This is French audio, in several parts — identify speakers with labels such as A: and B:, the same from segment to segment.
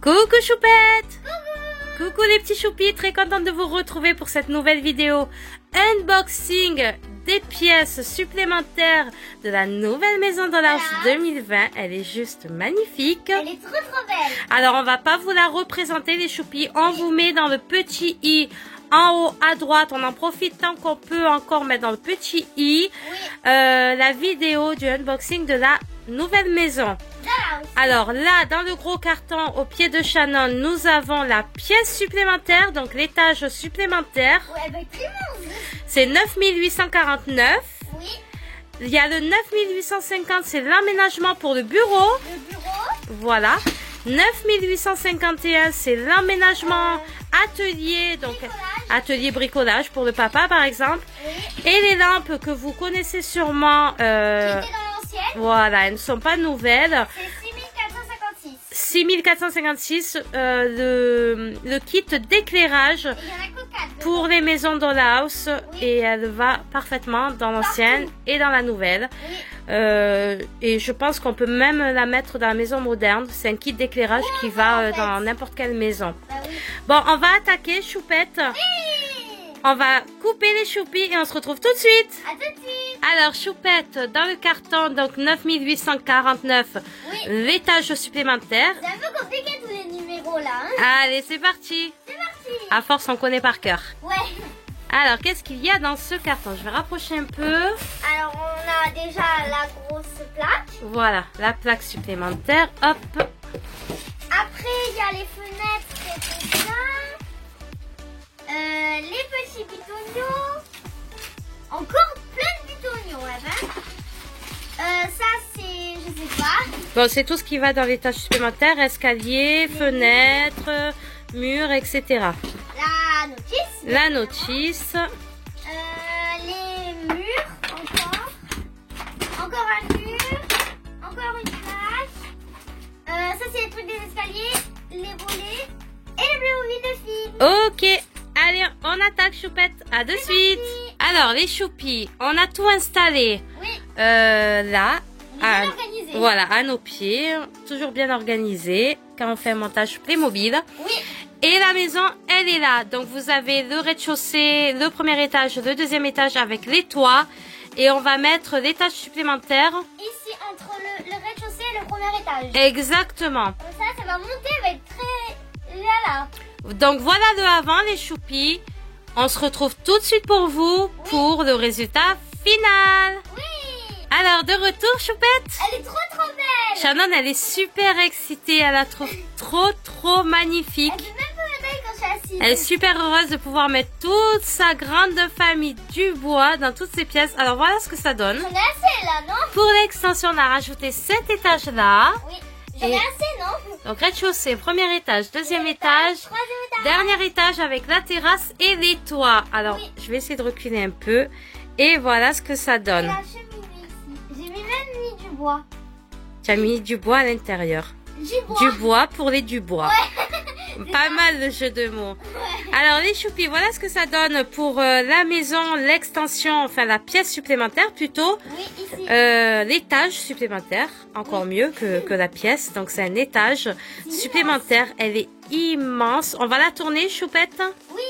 A: Coucou Choupette. Coucou les petits choupis, très contente de vous retrouver pour cette nouvelle vidéo unboxing des pièces supplémentaires de la nouvelle maison Dollhouse 2020. Elle est juste magnifique.
B: Elle est trop belle.
A: Alors on va pas vous la représenter les choupis, on vous met dans le petit i en haut à droite, on en profite tant qu'on peut encore mettre dans le petit i la vidéo du unboxing de la nouvelle maison. Alors là, dans le gros carton au pied de Shannon, nous avons la pièce supplémentaire, donc l'étage supplémentaire.
B: Ouais, elle va être immense.
A: C'est 9849.
B: Oui.
A: Il y a le 9850, c'est l'aménagement pour le bureau.
B: Le bureau.
A: Voilà. 9851, c'est l'aménagement atelier, donc
B: bricolage.
A: atelier bricolage pour le papa par exemple.
B: Oui.
A: Et les lampes que vous connaissez sûrement,
B: Qui était dans l'ancienne.
A: voilà, elles ne sont pas nouvelles.
B: C'est 6456.
A: 6456, le kit d'éclairage
B: Et il y en a que 4.
A: pour les maisons Dollhouse,
B: Oui.
A: et elle va parfaitement dans l'ancienne et dans la nouvelle.
B: Oui.
A: Et je pense qu'on peut même la mettre dans la maison moderne. C'est un kit d'éclairage qui va
B: en fait.
A: dans n'importe quelle maison.
B: Bah oui.
A: Bon, on va attaquer Choupette.
B: Oui.
A: On va couper les choupis et on se retrouve tout de suite.
B: À tout de suite.
A: Alors Choupette, dans le carton, donc 9849,
B: Oui.
A: l'étage supplémentaire.
B: C'est un peu compliqué tous les numéros là. Hein.
A: Allez, c'est parti.
B: C'est parti.
A: À force, on connaît par cœur.
B: Ouais.
A: Alors, qu'est-ce qu'il y a dans ce carton? Je vais rapprocher un peu.
B: Alors on a déjà la grosse plaque.
A: Voilà, la plaque supplémentaire. Hop.
B: Après il y a les fenêtres et tout ça. Les petits bitognons. Encore plein de bitognons là-bas. Ça c'est, je sais pas.
A: Bon, c'est tout ce qui va dans l'étage supplémentaire. Escalier, fenêtres, murs, etc.
B: La notice.
A: La notice.
B: Les murs encore. Encore un mur. Encore une plaque. Ça c'est les trucs des escaliers, les volets et les Playmobil de filles.
A: Ok. Allez, on attaque Choupette. À de suite. Alors, les choupis, on a tout installé.
B: Oui.
A: Là.
B: Bien organisé.
A: Voilà, à nos pieds. Toujours bien organisé quand on fait un montage Playmobil.
B: Oui.
A: Et la maison, elle est là. Donc, vous avez le rez-de-chaussée, le premier étage, le deuxième étage avec les toits. Et on va mettre l'étage supplémentaire.
B: Ici entre le rez-de-chaussée et le premier étage.
A: Exactement.
B: Comme ça va monter, elle va être très là.
A: Donc, voilà le avant, les choupis. On se retrouve tout de suite pour vous pour le résultat final.
B: Oui.
A: Alors, de retour, Choupette.
B: Elle est trop belle.
A: Shannon, elle est super excitée. Elle la trouve trop magnifique.
B: Elle fait même pas ma taille quand je suis assise.
A: Elle est super heureuse de pouvoir mettre toute sa grande famille du bois dans toutes ces pièces. Alors voilà ce que ça donne.
B: J'en ai assez là, non?
A: Pour l'extension, on a rajouté cet étage-là.
B: Oui. J'en ai
A: Et-
B: assez, non?
A: Donc rez-de-chaussée, premier étage, deuxième étage,
B: Troisième étage.
A: dernier étage avec la terrasse et les toits. Alors,
B: Oui.
A: je vais essayer de reculer un peu. Et voilà ce que ça
B: Et
A: donne.
B: la cheminée ici. J'ai même mis du bois.
A: Tu as mis du bois à l'intérieur.
B: Du bois.
A: Du bois pour les Dubois. Pas mal le jeu de mots. Alors les choupis, voilà ce que ça donne pour la maison, l'extension, enfin la pièce supplémentaire plutôt.
B: Oui, ici.
A: L'étage supplémentaire, encore mieux que la pièce. Donc c'est un étage supplémentaire. Elle est immense. On va la tourner, Choupette.
B: Oui.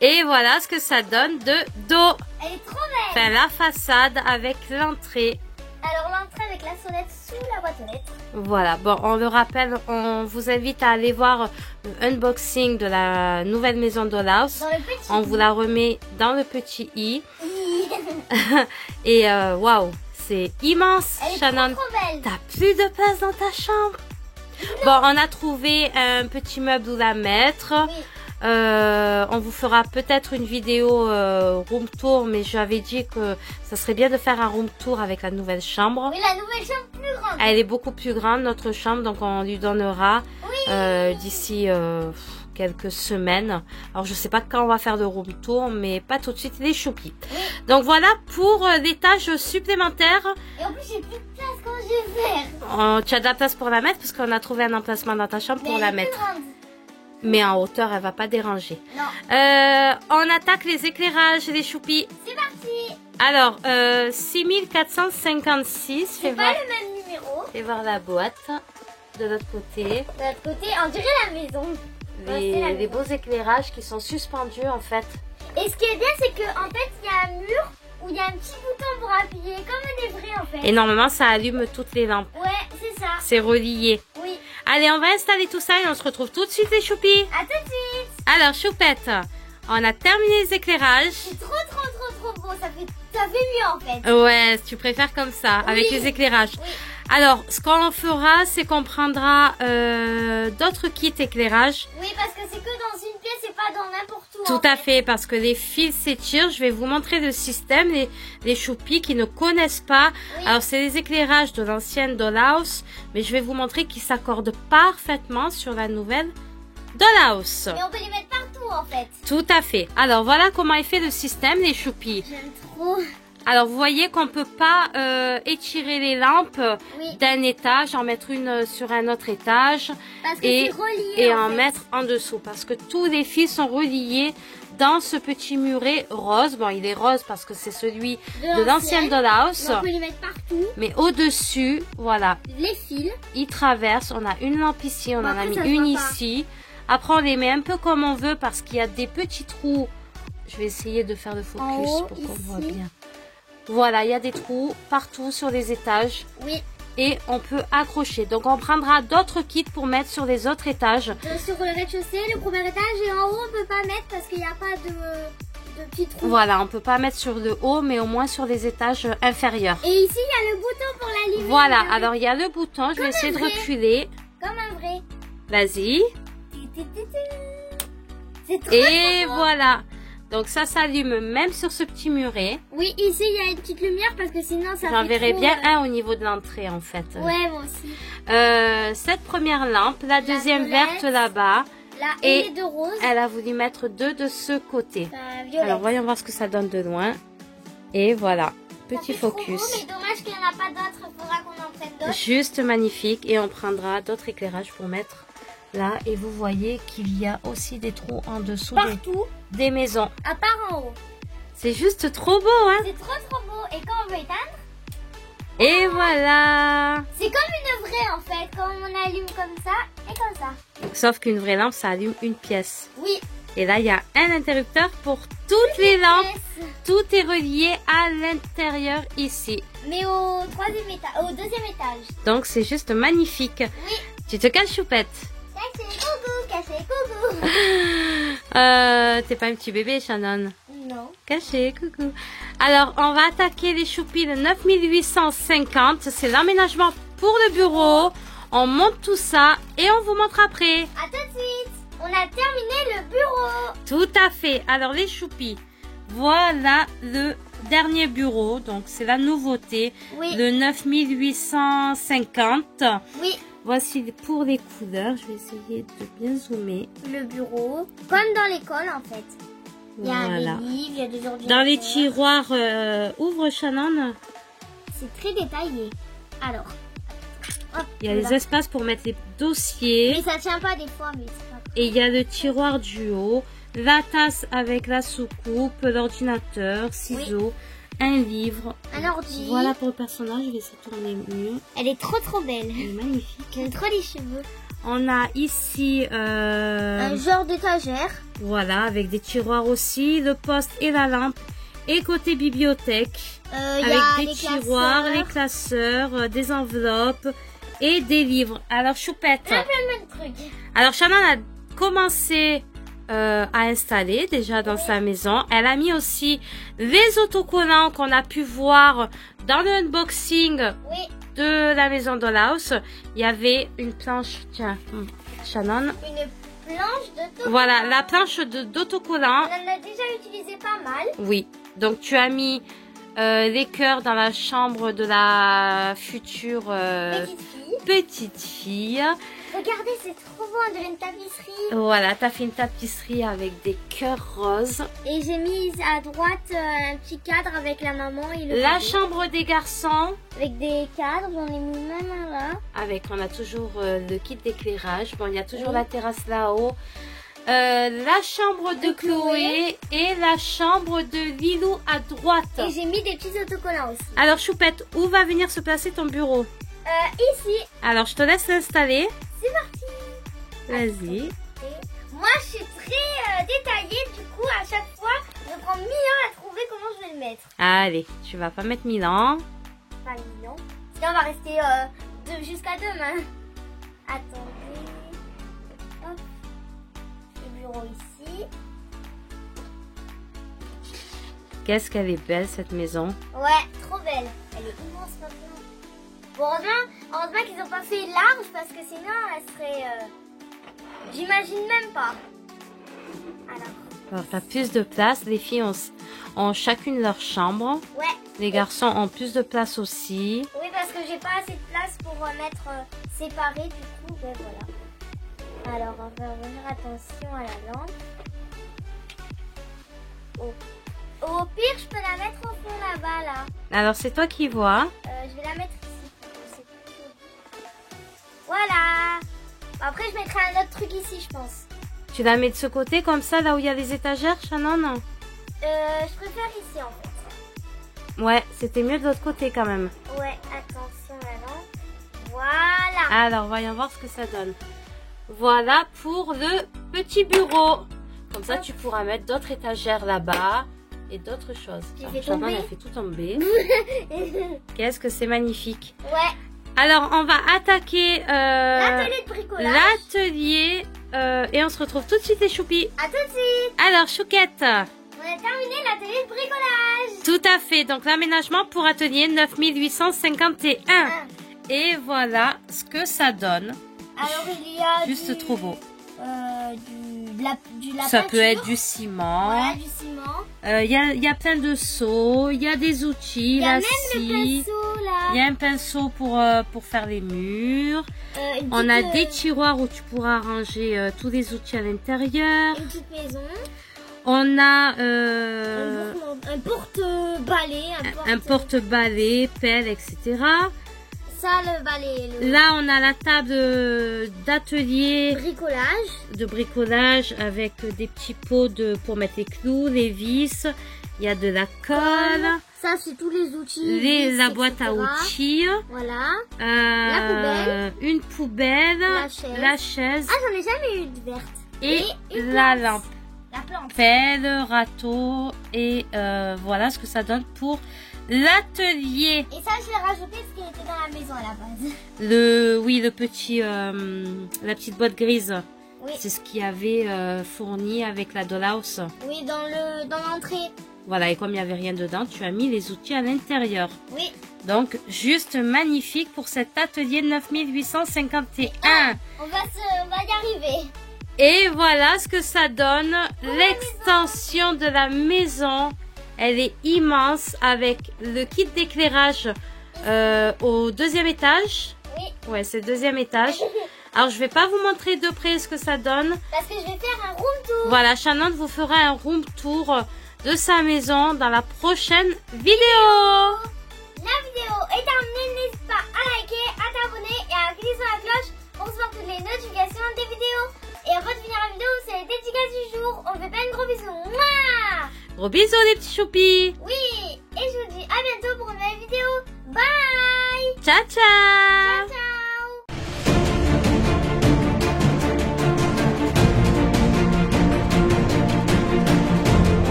A: Et voilà ce que ça donne de dos.
B: Elle est trop belle.
A: Enfin la façade avec l'entrée.
B: Alors l'entrée avec la sonnette sous la boîte aux lettres.
A: Voilà, bon, on le rappelle, on vous invite à aller voir le unboxing de la nouvelle maison Dollhouse.
B: Dans le petit.
A: On vous la remet dans le petit i.
B: Oui.
A: Et waouh, c'est immense,
B: Elle est
A: Shannon.
B: trop belle.
A: T'as plus de place dans ta chambre. Bon, on a trouvé un petit meuble où la mettre.
B: Oui.
A: On vous fera peut-être une vidéo room tour, mais j'avais dit que ça serait bien de faire un room tour avec la nouvelle chambre.
B: Oui, la nouvelle chambre plus grande.
A: Elle est beaucoup plus grande, notre chambre, donc on lui donnera d'ici quelques semaines. Alors je sais pas quand on va faire le room tour, mais pas tout de suite les choupis.
B: Oui.
A: Donc voilà pour l'étage supplémentaire.
B: Et en plus, j'ai plus de place. Comment je vais faire?
A: Tu as de la place pour la mettre parce qu'on a trouvé un emplacement dans ta chambre pour
B: Mais
A: la
B: elle est plus
A: mettre.
B: grande.
A: Mais en hauteur, elle va pas déranger.
B: Non.
A: On attaque les éclairages, les choupis.
B: C'est parti.
A: Alors, 6456.
B: C'est pas le même numéro.
A: Fais voir la boîte. de l'autre côté.
B: De l'autre côté, on dirait la maison.
A: Les beaux éclairages qui sont suspendus en fait.
B: Et ce qui est bien, c'est qu'en fait, il y a un mur où il y a un petit bouton pour appuyer, comme des vrais en fait.
A: Et normalement, ça allume toutes les lampes.
B: Ouais, c'est ça.
A: C'est relié.
B: Oui.
A: Allez, on va installer tout ça et on se retrouve tout de suite les choupis.
B: À tout de suite.
A: Alors, choupette, on a terminé les éclairages.
B: C'est trop beau. Ça fait mieux en fait.
A: Ouais, tu préfères comme ça, avec les éclairages.
B: Oui.
A: Alors, ce qu'on fera, c'est qu'on prendra d'autres kits éclairage.
B: Oui, parce que c'est que dans une pièce et pas dans n'importe où.
A: Tout à fait, parce que les fils s'étirent. Je vais vous montrer le système, les choupis qui ne connaissent pas.
B: Oui.
A: Alors, c'est les éclairages de l'ancienne Dollhouse, mais je vais vous montrer qu'ils s'accordent parfaitement sur la nouvelle Dollhouse.
B: Mais on peut les mettre partout en fait.
A: Tout à fait. Alors, voilà comment est fait le système, les choupis.
B: J'aime trop.
A: Alors, vous voyez qu'on peut pas étirer les lampes
B: Oui.
A: d'un étage, en mettre une sur un autre étage
B: Parce que
A: et
B: c'est relié.
A: et
B: en
A: en
B: fait.
A: mettre en dessous. Parce que tous les fils sont reliés dans ce petit muret rose. Bon, il est rose parce que c'est celui de l'ancienne Dollhouse.
B: Mais on peut les mettre partout.
A: Mais au-dessus, voilà,
B: Les fils.
A: ils traversent. On a une lampe ici, on
B: Bon,
A: en a
B: après,
A: mis
B: ça se
A: une
B: voit pas.
A: ici. Après, on les met un peu comme on veut parce qu'il y a des petits trous. Je vais essayer de faire le focus
B: En haut,
A: pour qu'on
B: ici.
A: voit bien. Voilà, il y a des trous partout sur les étages
B: Oui.
A: et on peut accrocher. Donc, on prendra d'autres kits pour mettre sur les autres étages.
B: Sur le rez-de-chaussée, le premier étage et en haut, on peut pas mettre parce qu'il n'y a pas de petits trous.
A: Voilà, on peut pas mettre sur le haut, mais au moins sur les étages inférieurs.
B: Et ici, il y a le bouton pour l'allumer.
A: Voilà, alors il y a le bouton. Je vais essayer de
B: vrai.
A: reculer.
B: Comme un vrai.
A: Vas-y.
B: C'est trop
A: Et
B: beau.
A: voilà. Donc, ça s'allume même sur ce petit muret.
B: Oui, ici, il y a une petite lumière parce que sinon, ça
A: J'en
B: fait
A: verrai
B: trop,
A: bien un au niveau de l'entrée, en fait.
B: Ouais, moi aussi.
A: Cette première lampe, la deuxième
B: violette.
A: verte là-bas.
B: Là,
A: Et
B: et les deux roses.
A: Elle a voulu mettre deux de ce côté.
B: Violette.
A: Alors, voyons voir ce que ça donne de loin. Et voilà,
B: Ça
A: petit
B: fait trop
A: focus.
B: beau, mais dommage qu'il n'y en a pas d'autres. Il faudra qu'on en prenne d'autres.
A: Juste magnifique. Et on prendra d'autres éclairages pour mettre là. Et vous voyez qu'il y a aussi des trous en dessous
B: Partout,
A: des maisons.
B: à part en haut.
A: C'est juste trop beau, hein?
B: C'est trop beau. Et quand on veut éteindre,
A: Et voilà!
B: c'est comme une vraie en fait. Quand on allume comme ça et comme ça.
A: Sauf qu'une vraie lampe, ça allume une pièce.
B: Oui.
A: Et là, il y a un interrupteur pour toutes les lampes.
B: Yes.
A: Tout est relié à l'intérieur ici.
B: Mais au deuxième étage.
A: Donc, c'est juste magnifique.
B: Oui.
A: Tu te caches, choupette?
B: Caché, coucou.
A: T'es pas un petit bébé, Shannon.
B: Non.
A: Caché, coucou. Alors, on va attaquer les choupis de 9850. C'est l'aménagement pour le bureau. On monte tout ça et on vous montre après.
B: À tout de suite. On a terminé le bureau.
A: Tout à fait. Alors, les choupis. Voilà le dernier bureau. Donc, c'est la nouveauté.
B: Oui.
A: Le 9850.
B: Oui.
A: Voici pour les couleurs. Je vais essayer de bien zoomer.
B: Le bureau. Comme dans l'école en fait. Il y a
A: Voilà.
B: des livres, il y a des ordinateurs.
A: Dans les tiroirs, ouvre Shannon.
B: C'est très détaillé. Alors. Hop,
A: Il y a
B: là.
A: les espaces pour mettre les dossiers.
B: Mais ça tient pas des fois, mais c'est pas.
A: Et il y a le tiroir du haut. La tasse avec la soucoupe, l'ordinateur, ciseaux, un livre.
B: Un ordi.
A: Voilà pour le personnage. Je vais essayer de tourner mieux.
B: Elle est trop belle.
A: Elle est magnifique.
B: J'aime trop les cheveux.
A: On a ici,
B: Un genre d'étagère.
A: voilà, avec des tiroirs aussi, le poste et la lampe. Et côté bibliothèque,
B: Il y
A: avec
B: a
A: des
B: les
A: tiroirs,
B: classeurs.
A: les classeurs, des enveloppes et des livres. Alors, choupette.
B: Plein de trucs.
A: Alors, Shannon a commencé à installer déjà dans sa maison. Elle a mis aussi les autocollants qu'on a pu voir dans le unboxing
B: Oui.
A: de la maison Dollhouse. Il y avait une planche, tiens, Shannon.
B: Une planche de tout.
A: Voilà, la planche d'autocollants.
B: On en a déjà utilisé pas mal.
A: Oui, donc tu as mis les cœurs dans la chambre de la future petite fille.
B: Regardez, c'est trop beau, on dirait une tapisserie.
A: Voilà, tu as fait une tapisserie avec des cœurs roses.
B: Et j'ai mis à droite un petit cadre avec la maman et le
A: La
B: bébé.
A: chambre des garçons.
B: Avec des cadres, j'en ai mis même un là.
A: Avec, on a toujours le kit d'éclairage. Bon, il y a toujours
B: Oui.
A: la terrasse là-haut. La chambre de Chloé et la chambre de Lilou à droite.
B: Et j'ai mis des petits autocollants aussi.
A: Alors, Choupette, où va venir se placer ton bureau?
B: Ici,
A: Alors, je te laisse l'installer.
B: c'est parti.
A: Vas-y.
B: Moi, je suis très détaillée. Du coup, à chaque fois, je prends 1000 ans à trouver comment je vais le mettre.
A: Allez, tu vas pas mettre 1000 ans.
B: Pas 1000 ans. Sinon, on va rester jusqu'à demain. Attendez. Hop. Le bureau ici.
A: Qu'est-ce qu'elle est belle, cette maison.
B: Ouais, trop belle. Elle est immense maintenant. Bon, heureusement qu'ils n'ont pas fait large parce que sinon, elle serait... J'imagine même pas.
A: Alors, t'as plus de place. Les filles ont chacune leur chambre.
B: Ouais.
A: Les garçons ont plus de place aussi.
B: Oui, parce que j'ai pas assez de place pour mettre séparé, du coup, ben voilà. Alors, on va revenir attention à la lampe. Au pire, je peux la mettre au fond là-bas, là.
A: Alors, c'est toi qui vois.
B: Je vais la mettre ici. C'est plus joli. Voilà. Après, je mettrai un autre truc ici, je pense.
A: Tu la mets de ce côté, comme ça, là où il y a les étagères, Shannon?
B: Je préfère ici, en fait.
A: Ouais, c'était mieux de l'autre côté, quand même.
B: Ouais, attention à la lampe. Voilà.
A: Alors, voyons voir ce que ça donne. Voilà pour le petit bureau. Comme ça, tu pourras mettre d'autres étagères là-bas et d'autres choses.
B: J'ai
A: Alors,
B: fait
A: Shannon,
B: tomber.
A: elle fait tout tomber. Qu'est-ce que c'est magnifique.
B: Ouais.
A: Alors, on va attaquer
B: L'atelier de bricolage.
A: l'atelier et on se retrouve tout de suite, les choupis.
B: À tout de suite.
A: Alors, Chouquette.
B: On a terminé l'atelier de bricolage.
A: Tout à fait. Donc, l'aménagement pour atelier 9851. Et voilà ce que ça donne.
B: Alors, il y a
A: Juste trop beau.
B: de la
A: Ça
B: peinture.
A: peut être du ciment.
B: Voilà, du ciment.
A: Il y a plein de seaux. Il y a des outils.
B: Il y a
A: la
B: même le
A: scie.
B: pinceau, là.
A: Il y a un pinceau pour faire les murs.
B: Une
A: On a
B: petite,
A: des tiroirs où tu pourras ranger tous les outils à l'intérieur.
B: Une petite maison.
A: On a
B: Un porte-balai.
A: un porte-balai, pelle, etc.
B: Ça, le balai.
A: Là, on a la table d'atelier
B: Bricolage.
A: de bricolage avec des petits pots pour mettre les clous, les vis. Il y a de la colle,
B: Ça, c'est tous les outils.
A: la boîte à outils,
B: Voilà. La poubelle.
A: une poubelle,
B: La chaise.
A: chaise
B: Ah, j'en ai jamais eu de verte.
A: et
B: une
A: la
B: plante.
A: lampe.
B: La plante.
A: Pelle, râteau et voilà ce que ça donne pour l'atelier.
B: Et ça, je l'ai rajouté parce qu'il était dans la maison à la base.
A: Le petit, la petite boîte grise.
B: Oui.
A: C'est ce qu'il y avait fourni avec la dollhouse.
B: Oui, dans l'entrée.
A: Voilà, et comme il n'y avait rien dedans, tu as mis les outils à l'intérieur.
B: Oui.
A: Donc, juste magnifique pour cet atelier 9851.
B: On va y arriver.
A: Et voilà ce que ça donne. L'extension de la maison. Elle est immense avec le kit d'éclairage au deuxième étage.
B: Oui.
A: Ouais, c'est le deuxième étage. Alors, je vais pas vous montrer de près ce que ça donne.
B: Parce que je vais faire un room tour.
A: Voilà, Shannon vous fera un room tour de sa maison dans la prochaine vidéo.
B: La vidéo est terminée. N'hésite pas à liker, à t'abonner et à cliquer sur la cloche pour recevoir toutes les notifications des vidéos. Et avant de finir la vidéo, c'est les dédicaces du jour. On fait plein de gros bisous. Mouah.
A: Gros bisous les petits choupis.
B: Oui.